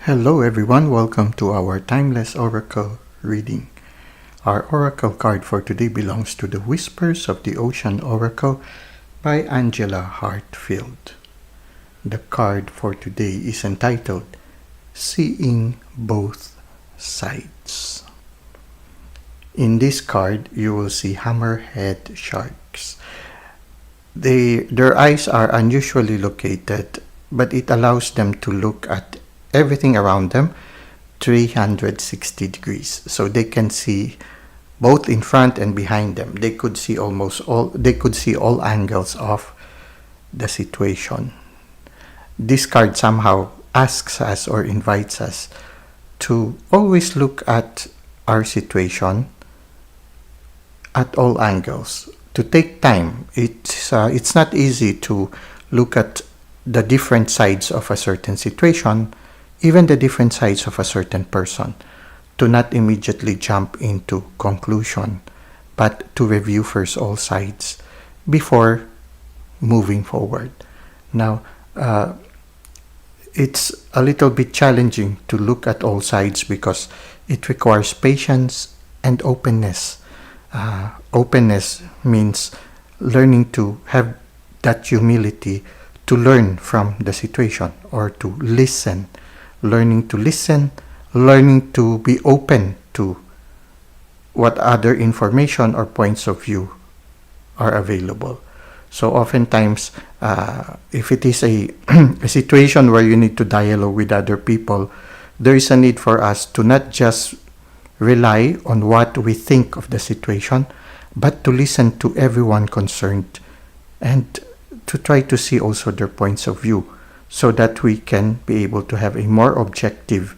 Hello everyone, welcome to our Timeless Oracle reading. Our oracle card for today belongs to the Whispers of the Ocean Oracle by Angela Hartfield. The card for today is entitled Seeing Both Sides. In this card, you will see hammerhead sharks. Their eyes are unusually located, but it allows them to look at everything around them 360 degrees, so they can see both in front and behind them. They could see all angles of the situation. This card somehow asks us or invites us to always look at our situation at all angles, to take time. It's not easy to look at the different sides of a certain situation, even the different sides of a certain person, to not immediately jump into conclusion, but to review first all sides before moving forward. Now, it's a little bit challenging to look at all sides because it requires patience and openness. Openness means learning to have that humility to learn from the situation or to listen. Learning to listen, learning to be open to what other information or points of view are available. So oftentimes, if it is a situation where you need to dialogue with other people, there is a need for us to not just rely on what we think of the situation, but to listen to everyone concerned and to try to see also their points of view, so that we can be able to have a more objective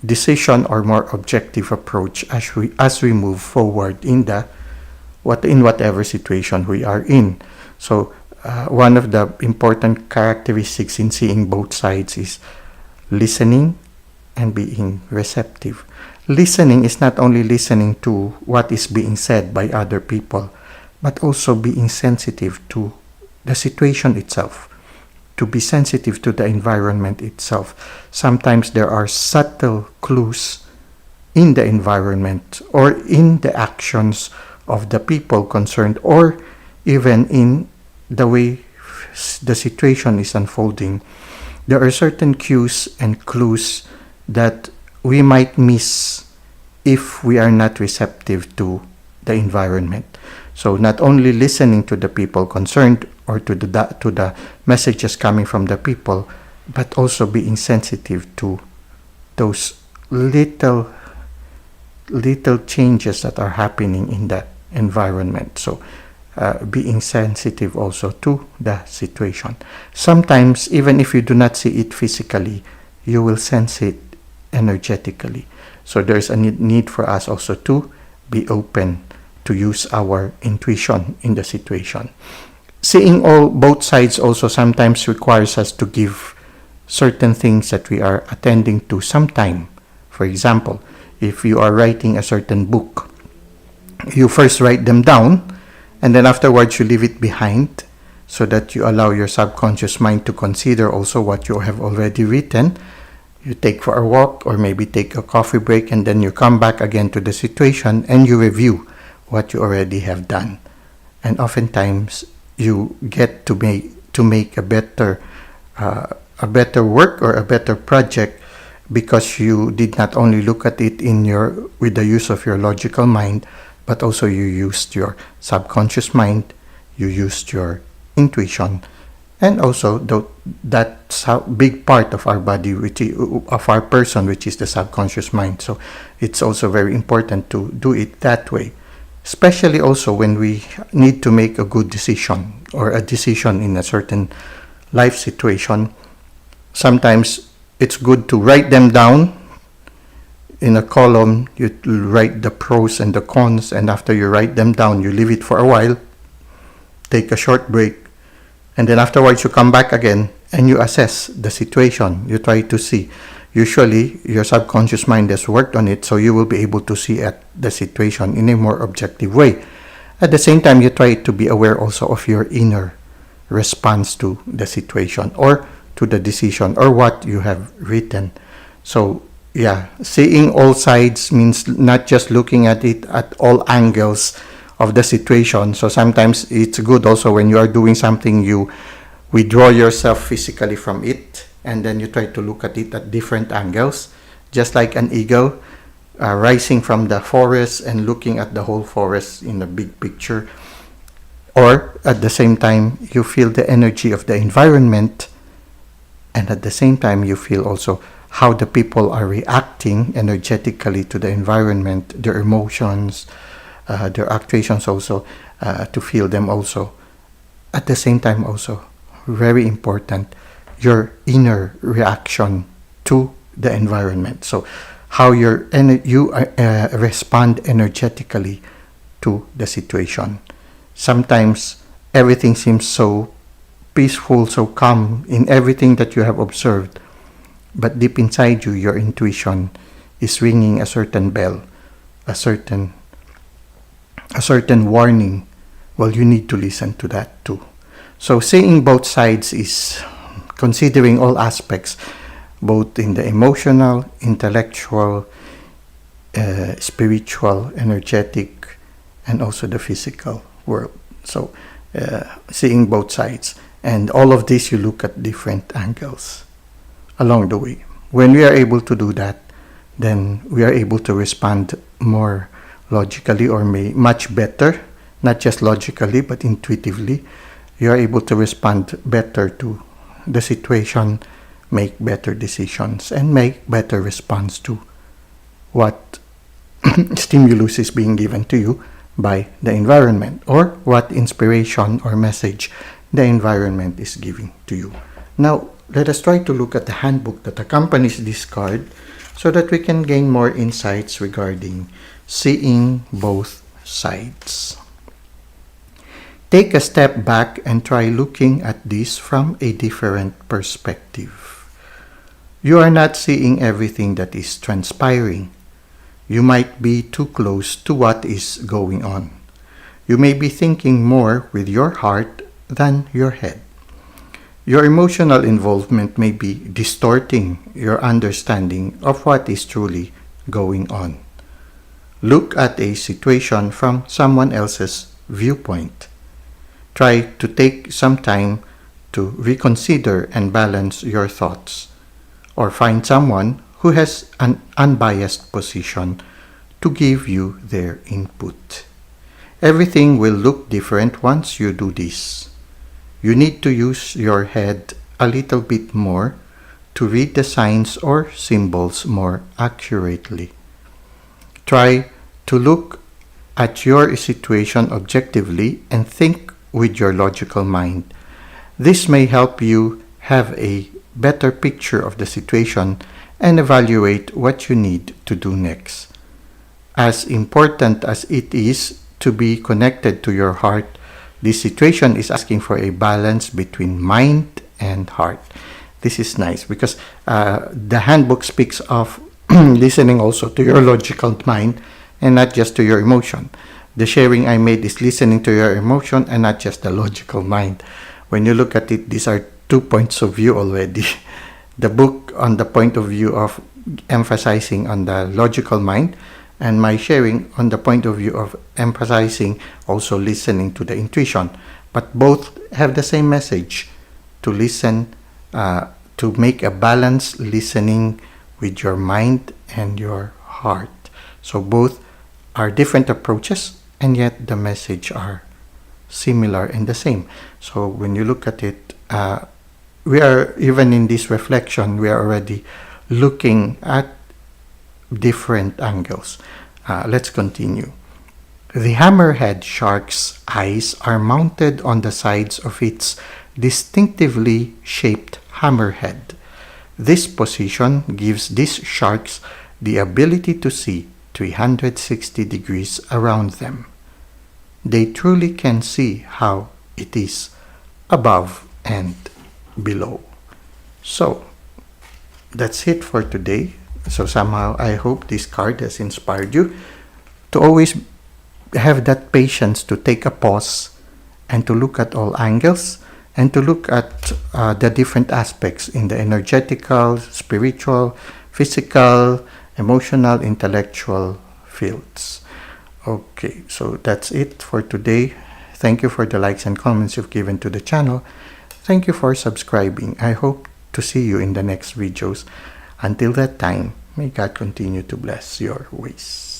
decision or more objective approach as we move forward in whatever situation we are in. So one of the important characteristics in seeing both sides is listening and being receptive. Listening is not only listening to what is being said by other people, but also being sensitive to the situation itself, to be sensitive to the environment itself. Sometimes there are subtle clues in the environment or in the actions of the people concerned, or even in the way the situation is unfolding. There are certain cues and clues that we might miss if we are not receptive to the environment. So not only listening to the people concerned or to the messages coming from the people, but also being sensitive to those little changes that are happening in the environment. So being sensitive also to the situation. Sometimes, even if you do not see it physically, you will sense it energetically. So there's a need for us also to be open to use our intuition in the situation. Seeing both sides also sometimes requires us to give certain things that we are attending to some time. For example, if you are writing a certain book, you first write them down, and then afterwards you leave it behind so that you allow your subconscious mind to consider also what you have already written. You take for a walk or maybe take a coffee break, and then you come back again to the situation and you review what you already have done. And oftentimes you get to make a better work or a better project, because you did not only look at it with the use of your logical mind, but also you used your subconscious mind, you used your intuition, and also that's a big part of our body, of our person, which is the subconscious mind. So it's also very important to do it that way, especially also when we need to make a good decision or a decision in a certain life situation. Sometimes it's good to write them down in a column. You write the pros and the cons, and after you write them down, you leave it for a while, take a short break, and then afterwards you come back again and you assess the situation. You try to see. Usually your subconscious mind has worked on it, so you will be able to see at the situation in a more objective way. At the same time, you try to be aware also of your inner response to the situation or to the decision or what you have written. So yeah, seeing all sides means not just looking at it at all angles of the situation. So sometimes it's good also when you are doing something, you withdraw yourself physically from it, and then you try to look at it at different angles, just like an eagle rising from the forest and looking at the whole forest in the big picture. Or at the same time, you feel the energy of the environment, and at the same time, you feel also how the people are reacting energetically to the environment, their emotions, their actuations also, to feel them also. At the same time also, very important, your inner reaction to the environment. So how you respond energetically to the situation. Sometimes everything seems so peaceful, so calm in everything that you have observed, but deep inside you, your intuition is ringing a certain bell, a certain warning. Well, you need to listen to that too. So seeing both sides is considering all aspects, both in the emotional, intellectual, spiritual, energetic, and also the physical world. So seeing both sides. And all of this, you look at different angles along the way. When we are able to do that, then we are able to respond more logically, or much better, not just logically, but intuitively. You are able to respond better to the situation, make better decisions, and make better response to what stimulus is being given to you by the environment, or what inspiration or message the environment is giving to you. Now, let us try to look at the handbook that accompanies this card so that we can gain more insights regarding seeing both sides. Take a step back and try looking at this from a different perspective. You are not seeing everything that is transpiring. You might be too close to what is going on. You may be thinking more with your heart than your head. Your emotional involvement may be distorting your understanding of what is truly going on. Look at a situation from someone else's viewpoint. Try to take some time to reconsider and balance your thoughts, or find someone who has an unbiased position to give you their input. Everything will look different once you do this. You need to use your head a little bit more to read the signs or symbols more accurately. Try to look at your situation objectively and think with your logical mind. This may help you have a better picture of the situation and evaluate what you need to do next. As important as it is to be connected to your heart, this situation is asking for a balance between mind and heart. This is nice because the handbook speaks of listening also to your logical mind and not just to your emotion. The sharing I made is listening to your emotion and not just the logical mind. When you look at it, these are 2 points of view already. The book on the point of view of emphasizing on the logical mind, and my sharing on the point of view of emphasizing also listening to the intuition. But both have the same message, to listen, to make a balanced listening with your mind and your heart. So both are different approaches, and yet the message are similar and the same. So when you look at it, we are, even in this reflection, we are already looking at different angles. Let's continue. The hammerhead shark's eyes are mounted on the sides of its distinctively shaped hammerhead. This position gives these sharks the ability to see 360 degrees around them. They truly can see how it is above and below. So, that's it for today. So somehow I hope this card has inspired you to always have that patience to take a pause and to look at all angles and to look at the different aspects in the energetical, spiritual, physical, emotional, intellectual fields. Okay, so that's it for today. Thank you for the likes and comments you've given to the channel. Thank you for subscribing. I hope to see you in the next videos. Until that time, may God continue to bless your ways.